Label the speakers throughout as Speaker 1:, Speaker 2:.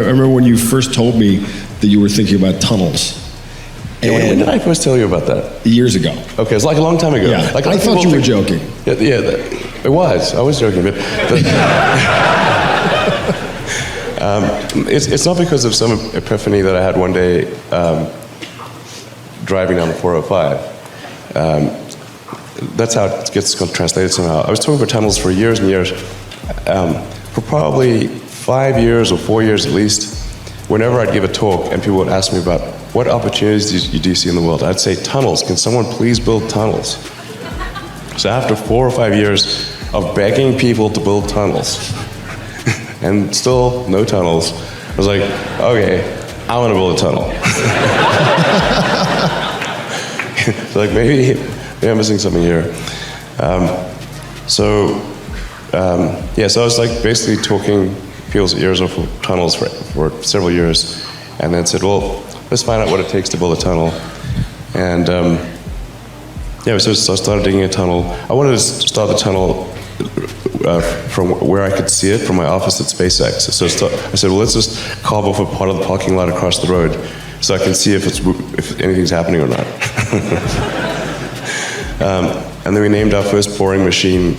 Speaker 1: I remember when you first told me that you were thinking about tunnels.
Speaker 2: Yeah, when did I first tell you about that?
Speaker 1: Years ago.
Speaker 2: Okay, it's like a long time ago.
Speaker 1: Yeah,
Speaker 2: like,
Speaker 1: I thought you were joking.
Speaker 2: Yeah, it was. I was joking, but it's not because of some epiphany that I had one day driving down the 405. That's how it gets translated somehow. I was talking about tunnels for years and years. For probably 5 years or 4 years at least, whenever I'd give a talk and people would ask me about what opportunities do you see in the world, I'd say tunnels. Can someone please build tunnels? So after 4 or 5 years of begging people to build tunnels, and still no tunnels, I was like, okay, I want to build a tunnel. So like maybe I'm missing something here. So I was like basically talking people's ears off of tunnels for several years, and then said, well, let's find out what it takes to build a tunnel. And so I started digging a tunnel. I wanted to start the tunnel from where I could see it from my office at SpaceX. So I said, well, let's just carve off a part of the parking lot across the road so I can see if anything's happening or not. And then we named our first boring machine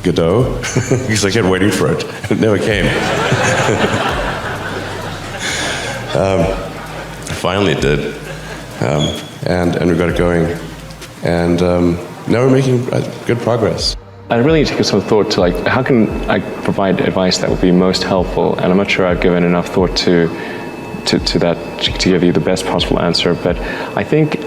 Speaker 2: Godot, because I kept waiting for it. It never came. Finally it did. And we got it going. And now we're making good progress.
Speaker 3: I really need to give some thought to, like, how can I provide advice that would be most helpful? And I'm not sure I've given enough thought to that to give you the best possible answer. But I think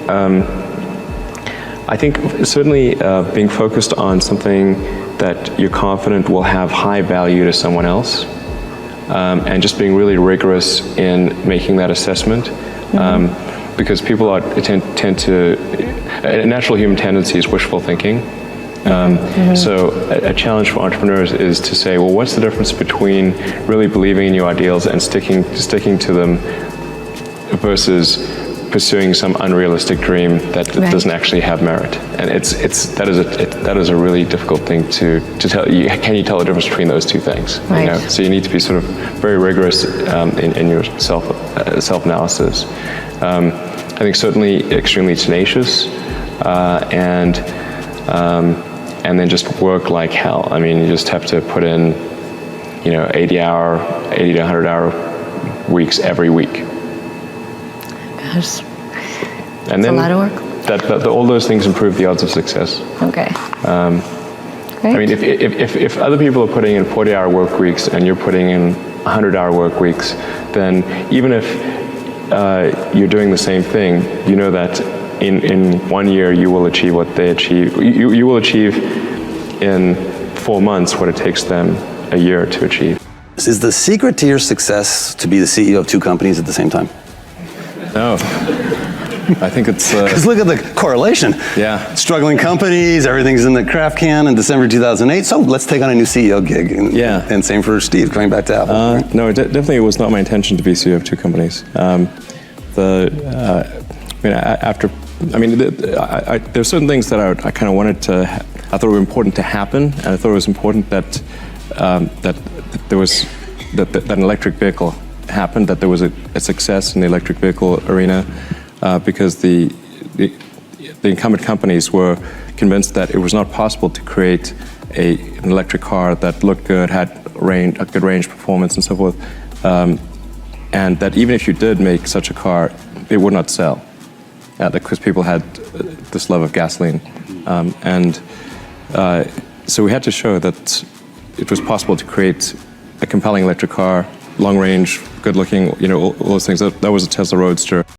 Speaker 3: certainly being focused on something that you're confident will have high value to someone else, and just being really rigorous in making that assessment. Because people tend to, a natural human tendency is wishful thinking. So a challenge for entrepreneurs is to say, well, what's the difference between really believing in your ideals and sticking to them versus pursuing some unrealistic dream that doesn't actually have merit? And that is a really difficult thing to tell. Can you tell the difference between those two things?
Speaker 4: Right.
Speaker 3: You know? So you need to be sort of very rigorous in your self-analysis. I think certainly extremely tenacious, and then just work like hell. I mean, you just have to put in, 80 to 100 hour weeks every week.
Speaker 4: Gosh,
Speaker 3: and then
Speaker 4: a lot of work.
Speaker 3: All those things improve the odds of success.
Speaker 4: Okay.
Speaker 3: I
Speaker 4: Great.
Speaker 3: mean, if other people are putting in 40-hour work weeks and you're putting in 100-hour work weeks, then even if you're doing the same thing, you know that in 1 year you will achieve what they achieve. You will achieve in 4 months what it takes them a year to achieve.
Speaker 5: Is the secret to your success to be the CEO of 2 companies at the same time?
Speaker 3: No. I think it's...
Speaker 5: Because look at the correlation.
Speaker 3: Yeah.
Speaker 5: Struggling companies, everything's in the craft can in December 2008, so let's take on a new CEO gig. And same for Steve, going back to Apple. Right?
Speaker 3: No, definitely it was not my intention to be CEO of 2 companies. There's certain things that I kind of wanted to, I thought were important to happen, and I thought it was important that that an electric vehicle happened, that there was a success in the electric vehicle arena, because the incumbent companies were convinced that it was not possible to create an electric car that looked good, had a good range performance and so forth, and that even if you did make such a car, it would not sell. Because people had this love of gasoline. So we had to show that it was possible to create a compelling electric car, long range, good looking, all those things. That was a Tesla Roadster.